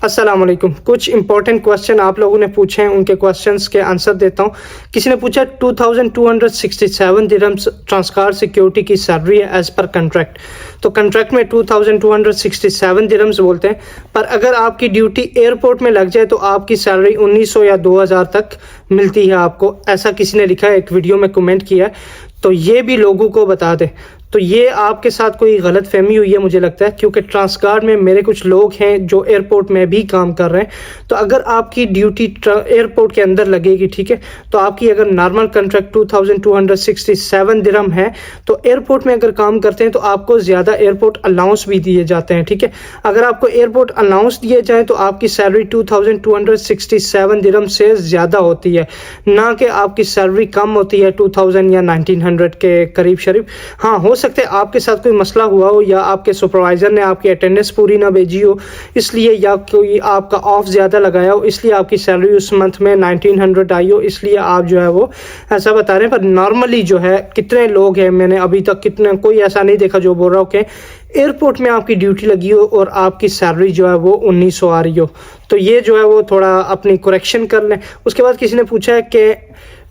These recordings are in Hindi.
अस्सलाम वालेकुम। कुछ इंपॉर्टेंट क्वेश्चन आप लोगों ने पूछे हैं, उनके क्वेश्चंस के आंसर देता हूं। किसी ने पूछा 2267 दिरहम्स ट्रांसकार सिक्योरिटी की सैलरी है एज पर कंट्रैक्ट। तो कंट्रैक्ट में 2267 दिरहम्स बोलते हैं, पर अगर आपकी ड्यूटी एयरपोर्ट में लग जाए तो आपकी सैलरी 1900 या 2000 तक मिलती है आपको। ऐसा किसी ने लिखा है, एक वीडियो में कमेंट किया है, तो ये भी लोगों को बता दे। तो ये आपके साथ कोई गलत फहमी हुई है मुझे लगता है, क्योंकि ट्रांसगार्ड में मेरे कुछ लोग हैं जो एयरपोर्ट में भी काम कर रहे हैं। तो अगर आपकी ड्यूटी एयरपोर्ट के अंदर लगेगी, ठीक है, तो आपकी अगर नॉर्मल कॉन्ट्रैक्ट 2267 दिरहम है, तो एयरपोर्ट में अगर काम करते हैं तो आपको ज़्यादा एयरपोर्ट अलाउंस भी दिए जाते हैं, ठीक है। अगर आपको एयरपोर्ट अलाउंस दिए जाए तो आपकी सैलरी 2267 दिरहम से ज़्यादा होती है, ना कि आपकी सैलरी कम होती है 2000 या 1900 के करीब शरीफ। हाँ, हो सकते हैं आपके साथ कोई मसला हुआ हो, या आपके सुपरवाइजर ने आपकी अटेंडेंस पूरी ना भेजी हो इसलिए, या कोई आपका ऑफ ज़्यादा लगाया हो इसलिए आपकी सैलरी उस मंथ में 1900 आई हो, इसलिए आप जो है वो ऐसा बता रहे हैं। पर नॉर्मली जो है, कितने लोग हैं, मैंने अभी तक कितने कोई ऐसा नहीं देखा जो बोल रहा हो कि एयरपोर्ट में आपकी ड्यूटी लगी हो और आपकी सैलरी जो है वो 1900 आ रही हो। तो ये जो है वो थोड़ा अपनी करेक्शन कर लें। उसके बाद किसी ने पूछा है कि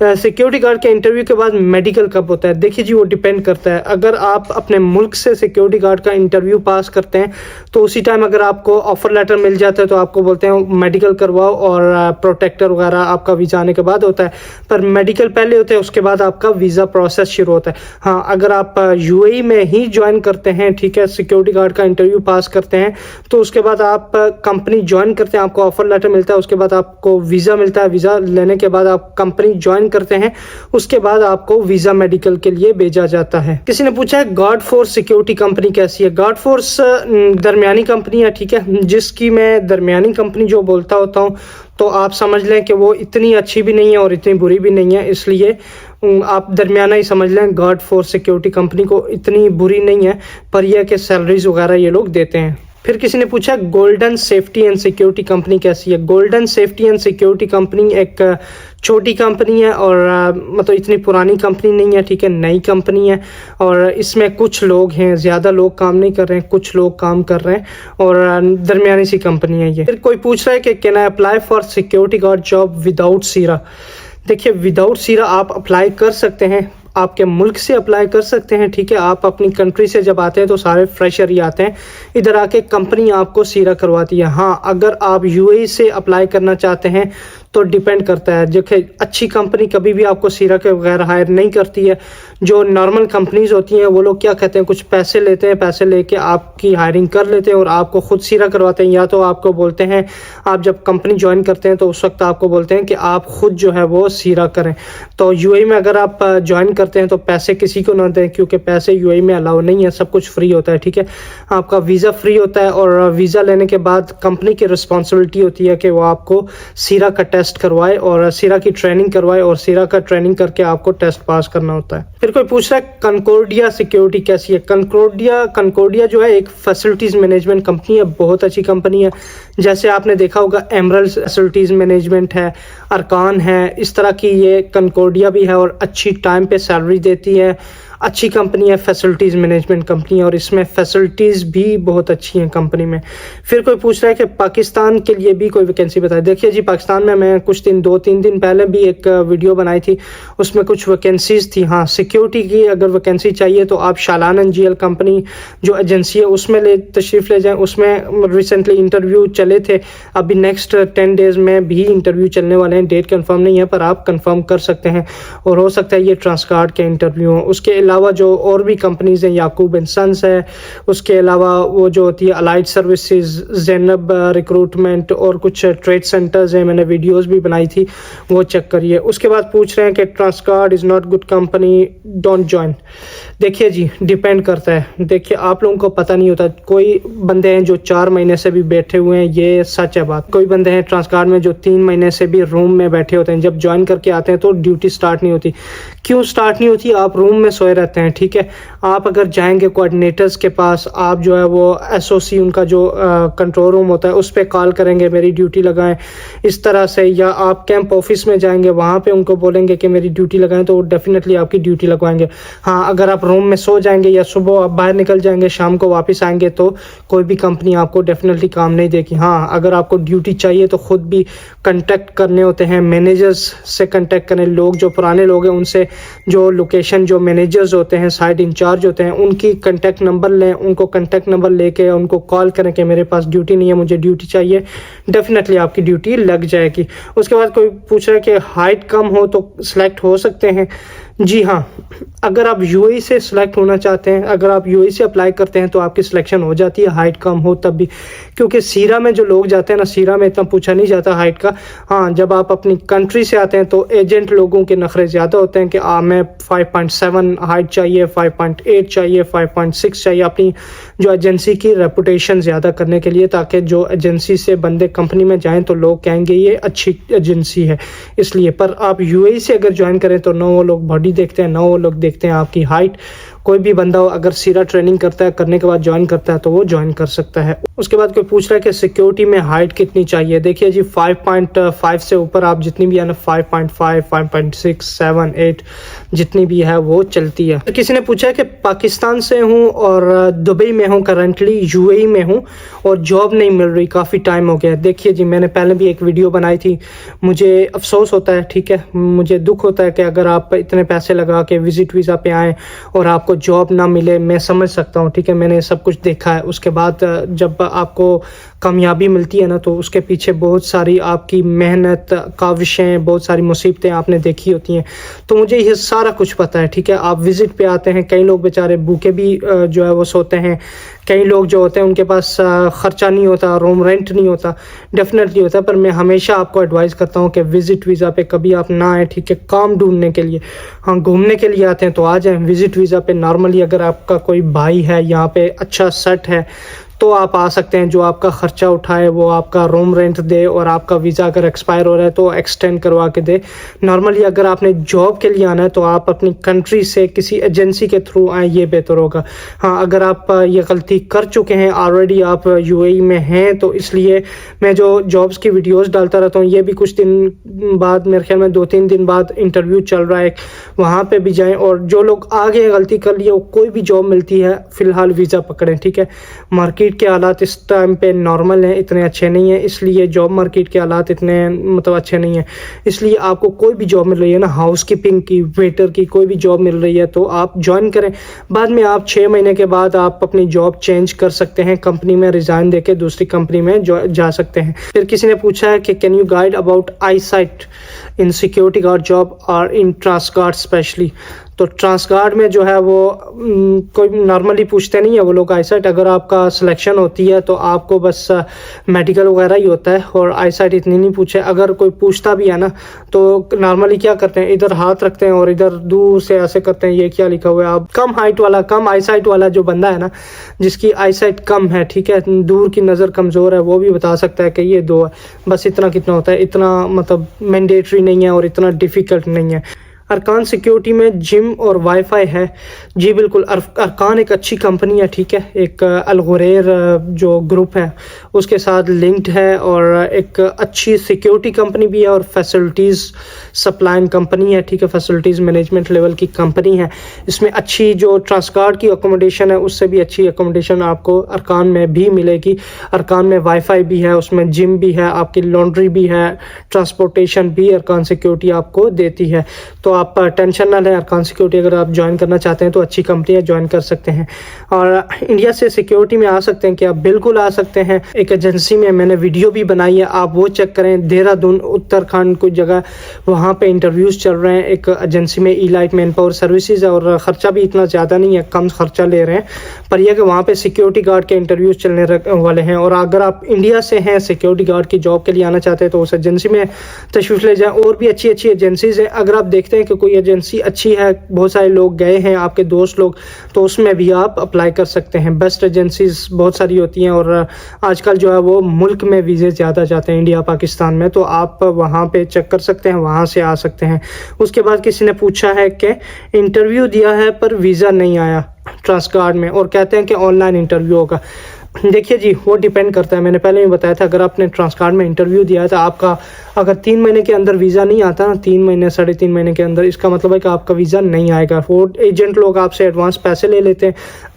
सिक्योरिटी गार्ड के इंटरव्यू के बाद मेडिकल कब होता है। देखिए जी, वो डिपेंड करता है। अगर आप अपने मुल्क से सिक्योरिटी गार्ड का इंटरव्यू पास करते हैं तो उसी टाइम अगर आपको ऑफर लेटर मिल जाता है तो आपको बोलते हैं मेडिकल करवाओ, और प्रोटेक्टर वगैरह आपका वीज़ा आने के बाद होता है। पर मेडिकल पहले होता है, उसके बाद आपका वीज़ा प्रोसेस शुरू होता है। हाँ, अगर आप यूएई में ही ज्वाइन करते हैं, ठीक है, सिक्योरिटी गार्ड का इंटरव्यू पास करते हैं, तो उसके बाद आप कंपनी ज्वाइन करते हैं, आपको ऑफर लेटर मिलता है, उसके बाद आपको वीज़ा मिलता है। वीज़ा लेने के बाद आप कंपनी ज्वाइन करते हैं, उसके बाद आपको वीजा मेडिकल के लिए भेजा जाता है। किसी ने पूछा है गार्ड फोर्स सिक्योरिटी कंपनी कैसी है। गार्ड फोर्स दरमियानी कंपनी है, ठीक है, जिसकी मैं दरमियानी कंपनी जो बोलता होता हूँ, तो आप समझ लें कि वो इतनी अच्छी भी नहीं है और इतनी बुरी भी नहीं है, इसलिए आप दरमियाना ही समझ लें। गार्ड फोर्स सिक्योरिटी कंपनी को इतनी बुरी नहीं है, पर यह कि सैलरीज वगैरह ये लोग देते हैं। फिर किसी ने पूछा golden safety and security company कैसी है। Golden safety and security company एक छोटी कंपनी है, और मतलब इतनी पुरानी कंपनी नहीं है, ठीक है, नई कंपनी है, और इसमें कुछ लोग हैं, ज़्यादा लोग काम नहीं कर रहे हैं, कुछ लोग काम कर रहे हैं, और दरमियानी सी कंपनी है ये। फिर कोई पूछ रहा है कि can I apply for security guard job without सीरा। देखिए, विदाउट सीरा आप अप्लाई कर सकते हैं, आपके मुल्क से अप्लाई कर सकते हैं, ठीक है। आप अपनी कंट्री से जब आते हैं तो सारे फ्रेशर ही आते हैं, इधर आके कंपनी आपको सीरा करवाती है। हाँ, अगर आप यूएई से अप्लाई करना चाहते हैं तो डिपेंड करता है। देखिए, अच्छी कंपनी कभी भी आपको सीरा के बगैर हायर नहीं करती है। जो नॉर्मल कंपनीज होती हैं वो लोग क्या कहते हैं, कुछ पैसे लेते हैं, पैसे लेके आपकी हायरिंग कर लेते हैं और आपको खुद सीरा करवाते हैं। या तो आपको बोलते हैं, आप जब कंपनी ज्वाइन करते हैं तो उस वक्त आपको बोलते हैं कि आप खुद जो है वो सीरा करें। तो यूएई में अगर आप ज्वाइन करते हैं तो पैसे किसी को ना दें, क्योंकि पैसे यूएई में अलाउ नहीं है, सब कुछ फ्री होता है, ठीक है। आपका वीज़ा फ्री होता है, और वीज़ा लेने के बाद कंपनी की रिस्पॉन्सिबिलिटी होती है कि वो आपको सीरा का टेस्ट करवाए और सीरा की ट्रेनिंग करवाए, और सीरा का ट्रेनिंग करके आपको टेस्ट पास करना होता है। फिर कोई पूछ रहा है कनकोर्डिया सिक्योरिटी कैसी है। कनकोर्डिया जो है एक फैसिलिटीज मैनेजमेंट कंपनी है, बहुत अच्छी कंपनी है। जैसे आपने देखा होगा एमरल्ड फैसिलिटीज मैनेजमेंट है, अरकान है, इस तरह की ये कनकोर्डिया भी है, और अच्छी टाइम पे सैलरी देती है। अच्छी कंपनी है, फैसिलिटीज़ मैनेजमेंट कंपनी है, और इसमें फैसिलिटीज़ भी बहुत अच्छी हैं कंपनी में। फिर कोई पूछ रहा है कि पाकिस्तान के लिए भी कोई वैकेंसी बताए। देखिए जी, पाकिस्तान में मैं कुछ 2-3 दिन पहले भी एक वीडियो बनाई थी, उसमें कुछ वैकेंसीज़ थी। हाँ, सिक्योरिटी की अगर वैकेंसी चाहिए तो आप शालान एनजीएल कंपनी जो एजेंसी है उसमें तशरीफ़ ले जाएँ। उसमें रिसेंटली इंटरव्यू चले थे, अभी नेक्स्ट 10 डेज़ में भी इंटरव्यू चलने वाले हैं। डेट कन्फर्म नहीं है, पर आप कन्फर्म कर सकते हैं, और हो सकता है ये ट्रांसगार्ड के इंटरव्यू हों। उसके अलावा जो और भी कंपनीज हैं, याकूब एंड सन्स है, उसके अलावा वो जो होती है अलाइड सर्विसेज, ज़ैनब रिक्रूटमेंट, और कुछ ट्रेड सेंटर्स हैं, मैंने वीडियोस भी बनाई थी, वो चेक करिए। उसके बाद पूछ रहे हैं कि Transguard is not good company, don't join. देखिए जी, डिपेंड करता है। देखिए, आप लोगों को पता नहीं होता, कोई बंदे हैं जो 4 महीने से भी बैठे हुए हैं, ये सच है बात। कोई बंदे हैं ट्रांसगार्ड में जो 3 महीने से भी रूम में बैठे होते हैं, जब ज्वाइन करके आते हैं तो ड्यूटी स्टार्ट नहीं होती। क्यों स्टार्ट नहीं होती? आप रूम में सोए रहते हैं, ठीक है। आप अगर जाएंगे कोऑर्डिनेटर्स के पास, आप जो है वो एसओसी उनका जो कंट्रोल रूम होता है उस पर कॉल करेंगे मेरी ड्यूटी लगाएं इस तरह से, या आप कैंप ऑफिस में जाएंगे वहाँ पे उनको बोलेंगे कि मेरी ड्यूटी लगाएं, तो वो डेफिनेटली आपकी ड्यूटी लगवाएंगे। हाँ, अगर आप रूम में सो जाएंगे या सुबह आप बाहर निकल जाएंगे, शाम को वापस आएंगे, तो कोई भी कंपनी आपको डेफिनेटली काम नहीं देगी। हाँ, अगर आपको ड्यूटी चाहिए तो खुद भी कंटेक्ट करने होते हैं, मैनेजर्स से कंटेक्ट करें, लोग जो पुराने लोग हैं उनसे, जो लोकेशन जो मैनेजर्स होते हैं, साइट इंचार्ज होते हैं, उनकी कंटेक्ट नंबर लें, उनको कंटेक्ट नंबर लेके उनको कॉल करें कि मेरे पास ड्यूटी नहीं है, मुझे ड्यूटी चाहिए, डेफिनेटली आपकी ड्यूटी लग जाएगी। उसके बाद कोई पूछ रहा है कि हाइट कम हो तो सिलेक्ट हो सकते हैं। जी हाँ, अगर आप यूएई से सिलेक्ट होना चाहते हैं, अगर आप यूएई से अप्लाई करते हैं तो आपकी सिलेक्शन हो जाती है, हाइट कम हो तब भी, क्योंकि सीरा में जो लोग जाते हैं ना, सीरा में इतना पूछा नहीं जाता हाइट का। हाँ, जब आप अपनी कंट्री से आते हैं तो एजेंट लोगों के नखरे ज़्यादा होते हैं कि मैं 5.7 हाइट चाहिए, 5.8 चाहिए, 5.6 चाहिए, अपनी जो एजेंसी की रेपुटेशन ज़्यादा करने के लिए, ताकि जो एजेंसी से बंदे कंपनी में जाएँ तो लोग कहेंगे ये अच्छी एजेंसी है, इसलिए। पर आप यूएई से अगर ज्वाइन करें तो ना वो लोग बॉडी देखते हैं, ना वो लोग देखते हैं आपकी हाइट। कोई भी बंदा अगर सीरा ट्रेनिंग करता है, करने के बाद ज्वाइन करता है तो वो ज्वाइन कर सकता है। उसके बाद कोई पूछ रहा है कि सिक्योरिटी में हाइट कितनी चाहिए। देखिए जी, 5.5 से ऊपर आप जितनी भी है ना, 5.5, 5.6, 7, 8 जितनी भी है वो चलती है। किसी ने पूछा है कि पाकिस्तान से हूँ और दुबई में हूँ, करंटली यूएई में हूँ और जॉब नहीं मिल रही, काफ़ी टाइम हो गया। देखिए जी, मैंने पहले भी एक वीडियो बनाई थी, मुझे अफसोस होता है, ठीक है, मुझे दुख होता है कि अगर आप इतने पैसे लगा के विजिट वीज़ा पे आएँ और आपको जॉब ना मिले, मैं समझ सकता हूँ, ठीक है, मैंने सब कुछ देखा है। उसके बाद जब आपको कामयाबी मिलती है ना, तो उसके पीछे बहुत सारी आपकी मेहनत, काविशें, बहुत सारी मुसीबतें आपने देखी होती हैं, तो मुझे ये सारा कुछ पता है, ठीक है। आप विजिट पे आते हैं, कई लोग बेचारे भूखे भी जो है वो सोते हैं, कई लोग जो होते हैं उनके पास ख़र्चा नहीं होता, रूम रेंट नहीं होता, डेफिनेटली होता है। पर मैं हमेशा आपको एडवाइस करता हूँ कि विजिट वीज़ा पे कभी आप ना आए, ठीक है, काम ढूंढने के लिए। हाँ, घूमने के लिए आते हैं तो आ जाएं, विजिट वीज़ा पे नॉर्मली अगर आपका कोई भाई है यहाँ पे अच्छा सेट है तो आप आ सकते हैं, जो आपका ख़र्चा उठाए, वो आपका रूम रेंट दे और आपका वीज़ा अगर एक्सपायर हो रहा है तो एक्सटेंड करवा के दे। नॉर्मली अगर आपने जॉब के लिए आना है तो आप अपनी कंट्री से किसी एजेंसी के थ्रू आए, ये बेहतर होगा। हाँ, अगर आप ये गलती कर चुके हैं, ऑलरेडी आप यूएई में हैं, तो इसलिए मैं जो जॉब्स की वीडियोस डालता रहता हूँ, ये भी कुछ दिन बाद, मेरे ख्याल में 2-3 दिन बाद इंटरव्यू चल रहा है, वहाँ पर भी जाएँ। और जो लोग आगे गलती कर लिए, वो कोई भी जॉब मिलती है फ़िलहाल वीज़ा पकड़ें, ठीक है। मार्केट के हालात इस टाइम पे नॉर्मल हैं, इतने अच्छे नहीं हैं, इसलिए जॉब मार्केट के हालात इतने मतलब अच्छे नहीं हैं, इसलिए आपको कोई भी जॉब मिल रही है ना, हाउसकीपिंग की, वेटर की, कोई भी जॉब मिल रही है तो आप ज्वाइन करें। बाद में आप 6 महीने के बाद आप अपनी जॉब चेंज कर सकते हैं, कंपनी में रिजाइन देके दूसरी कंपनी में जा सकते हैं। फिर किसी ने पूछा है कि can you guide about I site in security guard job और इन ट्रांसगार्ड स्पेशली। तो ट्रांसगार्ड में जो है वो कोई नॉर्मली पूछते नहीं है वो लोग आईसाइट। अगर आपका सिलेक्शन होती है तो आपको बस मेडिकल वगैरह ही होता है और आईसाइट इतनी नहीं पूछे। अगर कोई पूछता भी है ना तो नॉर्मली क्या करते हैं, इधर हाथ रखते हैं और इधर दूर से ऐसे करते हैं, ये क्या लिखा हुआ है। आप कम हाइट वाला, कम आईसाइट वाला जो बंदा है ना, जिसकी आईसाइट कम है, ठीक है, दूर की नज़र कमज़ोर है, वो भी बता सकता है कि ये 2 है, बस इतना कितना होता है। इतना मतलब मैंडेटरी नहीं है और इतना डिफ़िकल्ट नहीं है। अरकान सिक्योरिटी में जिम और वाईफाई है। जी बिल्कुल, अरकान एक अच्छी कंपनी है, ठीक है, एक अलगुरेर जो ग्रुप है उसके साथ लिंक्ड है और एक अच्छी सिक्योरिटी कंपनी भी है और फैसिलिटीज़ सप्लाइंग कंपनी है, ठीक है, फैसिलिटीज़ मैनेजमेंट लेवल की कंपनी है। इसमें अच्छी जो ट्रांसगार्ड की अकोमोडेशन है उससे भी अच्छी अकोमोडेशन आपको अरकान में भी मिलेगी। अरकान में वाईफाई भी है, उसमें जिम भी है, आपकी लॉन्ड्री भी है, ट्रांसपोर्टेशन भी अरकान सिक्योरिटी आपको देती है। तो आप टेंशन ना लें, अरकान सिक्योरिटी अगर आप ज्वाइन करना चाहते हैं तो अच्छी कंपनी है, ज्वाइन कर सकते हैं। और इंडिया से सिक्योरिटी में आ सकते हैं कि आप बिल्कुल आ सकते हैं। एक एजेंसी में मैंने वीडियो भी बनाई है, आप वो चेक करें। देहरादून उत्तराखंड कोई जगह, वहाँ पे इंटरव्यूज़ चल रहे हैं। एक एजेंसी में ई-लाइट मैन पावर सर्विसेज है और ख़र्चा भी इतना ज़्यादा नहीं है, कम खर्चा ले रहे हैं, पर यह कि वहाँ पे सिक्योरिटी गार्ड के इंटरव्यूज़ चलने वाले हैं। और अगर आप इंडिया से हैं, सिक्योरिटी गार्ड की जॉब के लिए आना चाहते हैं तो उस एजेंसी में तशरीफ़ ले जाएँ। और भी अच्छी अच्छी एजेंसीज़ हैं। अगर आप देखते हैं कि कोई एजेंसी अच्छी है, बहुत सारे लोग गए हैं आपके दोस्त लोग, तो उसमें भी आप अप्लाई कर सकते हैं। बेस्ट एजेंसीज बहुत सारी होती हैं और आजकल जो है वो मुल्क में वीज़े ज़्यादा जाते हैं, इंडिया पाकिस्तान में, तो आप वहाँ पे चेक कर सकते हैं, वहाँ से आ सकते हैं। उसके बाद किसी ने पूछा है कि इंटरव्यू दिया है पर वीज़ा नहीं आया ट्रांसकार्ड में, और कहते हैं कि ऑनलाइन इंटरव्यू होगा। देखिए जी, वो डिपेंड करता है, मैंने पहले भी बताया था, अगर आपने ट्रांसकार्ड में इंटरव्यू दिया है तो आपका अगर 3 महीने के अंदर वीज़ा नहीं आता ना, 3 महीने 3.5 महीने के अंदर, इसका मतलब है कि आपका वीज़ा नहीं आएगा। वो एजेंट लोग आपसे एडवांस पैसे ले लेते हैं,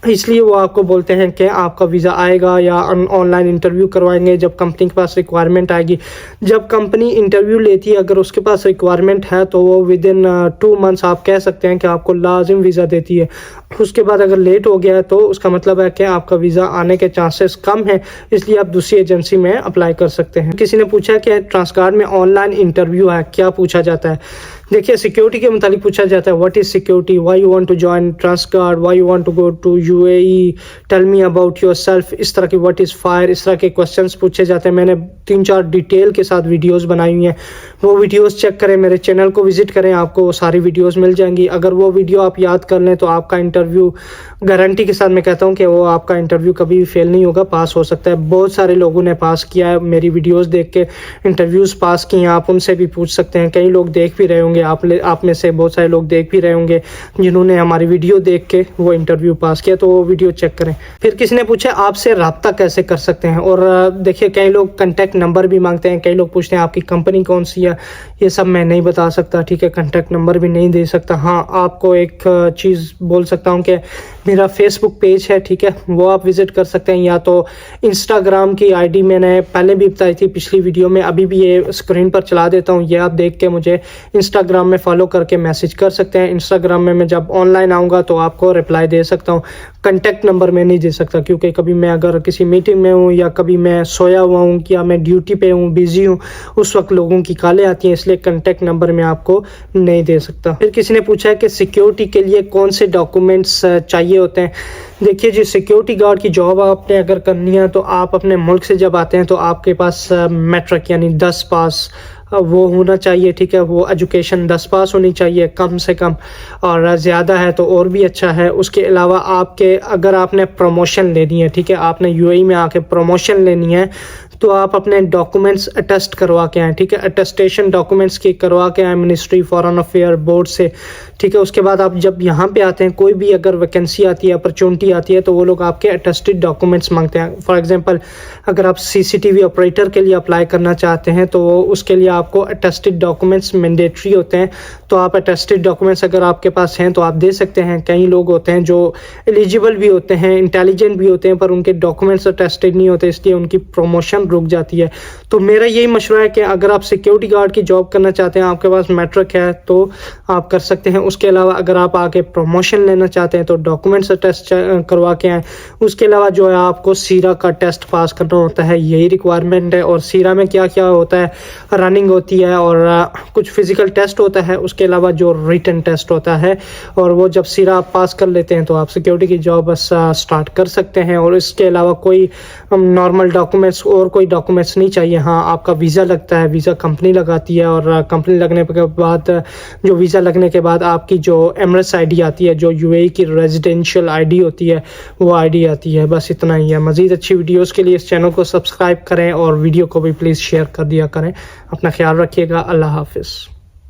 इसलिए वो आपको बोलते हैं कि आपका वीज़ा आएगा या ऑनलाइन इंटरव्यू करवाएंगे जब कंपनी के पास रिक्वायरमेंट आएगी। जब कंपनी इंटरव्यू लेती है, अगर उसके पास रिक्वायरमेंट है तो वो विद इन 2 मंथ्स आप कह सकते हैं कि आपको लाजिम वीज़ा देती है। उसके बाद अगर लेट हो गया है तो उसका मतलब है कि आपका वीज़ा आने के चांसेस कम है, इसलिए आप दूसरी एजेंसी में अप्लाई कर सकते हैं। किसी ने पूछा कि ट्रांसकार्ड में ऑनलाइन इंटरव्यू है, क्या पूछा जाता है? देखिए, सिक्योरिटी के मुतालिक पूछा जाता है, what is security, why you want to join Transguard, why you want to go to UAE, tell me about yourself, इस तरह की, व्हाट इज़ फायर, इस तरह के क्वेश्चंस पूछे जाते हैं। मैंने 3-4 डिटेल के साथ वीडियोस बनाई हुई हैं, वो वीडियोस चेक करें, मेरे चैनल को विजिट करें, आपको वो सारी वीडियोस मिल जाएंगी। अगर वो वीडियो आप याद कर लें तो आपका इंटरव्यू गारंटी के साथ मैं कहता हूँ कि वो आपका इंटरव्यू कभी भी फेल नहीं होगा, पास हो सकता है। बहुत सारे लोगों ने पास किया है, मेरी वीडियोस देख के इंटरव्यूज़ पास किए हैं, आप उनसे भी पूछ सकते हैं। कई लोग देख भी रहे होंगे, आप में से बहुत सारे लोग देख भी रहे होंगे जिन्होंने हमारी वीडियो देख के वो इंटरव्यू पास किया, तो वो वीडियो चेक करें। फिर किसी ने पूछा आपसे रब्ता कैसे कर सकते हैं, और देखिए, कई लोग कॉन्टैक्ट नंबर भी मांगते हैं, कई लोग पूछते हैं आपकी कंपनी कौन सी है, ये सब मैं नहीं बता सकता, ठीक है, कॉन्टैक्ट नंबर भी नहीं दे सकता। हाँ, आपको एक चीज़ बोल सकता हूँ कि मेरा फेसबुक पेज है, ठीक है, वो आप विजिट कर सकते हैं, या तो इंस्टाग्राम की आईडी मैंने पहले भी बताई थी पिछली वीडियो में, अभी भी ये स्क्रीन पर चला देता हूँ, ये आप देख के मुझे इंस्टाग्राम में फॉलो करके मैसेज कर सकते हैं। इंस्टाग्राम में मैं जब ऑनलाइन आऊँगा तो आपको रिप्लाई दे सकता हूँ। कॉन्टैक्ट नंबर मैं नहीं दे सकता, क्योंकि कभी मैं अगर किसी मीटिंग में हूँ या कभी मैं सोया हुआ हूँ या मैं ड्यूटी पे हूँ, बिजी हूँ, उस वक्त लोगों की कॉलें आती हैं, इसलिए कॉन्टैक्ट नंबर मैं आपको नहीं दे सकता। फिर किसी ने पूछा है कि सिक्योरिटी के लिए कौन से डॉक्यूमेंट्स चाहिए होते हैं। देखिए जी, सिक्योरिटी गार्ड की जॉब आपने अगर करनी है तो आप अपने मुल्क से जब आते हैं तो आपके पास मैट्रिक यानी 10 पास वो होना चाहिए, ठीक है, वो एजुकेशन 10 पास होनी चाहिए कम से कम, और ज़्यादा है तो और भी अच्छा है। उसके अलावा आपके अगर आपने प्रमोशन लेनी है, ठीक है, आपने यूएई में आके प्रमोशन लेनी है, तो आप अपने डॉक्यूमेंट्स अटेस्ट करवा के आएँ, ठीक है, अटेस्टेशन डॉक्यूमेंट्स की करवा के आएँ मिनिस्ट्री फॉरेन अफेयर बोर्ड से, ठीक है। उसके बाद आप जब यहाँ पे आते हैं, कोई भी अगर वैकेंसी आती है, अपॉर्चुनिटी आती है, तो वो लोग आपके अटेस्टेड डॉक्यूमेंट्स मांगते हैं। फॉर एग्जांपल, अगर आप सीसीटीवी ऑपरेटर के लिए अप्लाई करना चाहते हैं तो उसके लिए आपको अटेस्टेड डॉक्यूमेंट्स मैंडेटरी होते हैं, तो आप अटेस्टेड डॉक्यूमेंट्स अगर आपके पास हैं तो आप दे सकते हैं। कई लोग होते हैं जो एलिजिबल भी होते हैं, इंटेलिजेंट भी होते हैं, पर उनके डॉक्यूमेंट्स अटेस्टेड नहीं होते, इसलिए उनकी प्रमोशन रुक जाती है। तो मेरा यही मशवरा है कि अगर आप सिक्योरिटी गार्ड की जॉब करना चाहते हैं, आपके पास मैट्रिक है, तो आप कर सकते हैं। उसके अलावा अगर आप आगे प्रमोशन लेना चाहते हैं तो डॉक्यूमेंट्स टेस्ट करवा के आएँ। उसके अलावा जो है आपको सीरा का टेस्ट पास करना होता है, यही रिक्वायरमेंट है। और सीरा में क्या क्या होता है, रनिंग होती है और कुछ फिजिकल टेस्ट होता है, उसके अलावा जो रिटन टेस्ट होता है, और वो जब सीरा आप पास कर लेते हैं तो आप सिक्योरिटी की जॉब बस स्टार्ट कर सकते हैं। और इसके अलावा कोई नॉर्मल डॉक्यूमेंट्स और कोई डॉक्यूमेंट्स नहीं चाहिए। हाँ, आपका वीज़ा लगता है, वीज़ा कंपनी लगाती है, और कंपनी लगने के बाद जो वीज़ा लगने के बाद आपकी जो एमरेट्स आईडी आती है, जो यूएई की रेजिडेंशियल आईडी होती है, वो आईडी आती है। बस इतना ही है। मज़ीद अच्छी वीडियोज़ के लिए इस चैनल को सब्सक्राइब करें और वीडियो को भी प्लीज़ शेयर कर दिया करें। अपना ख्याल रखिएगा। अल्लाह हाफिज़।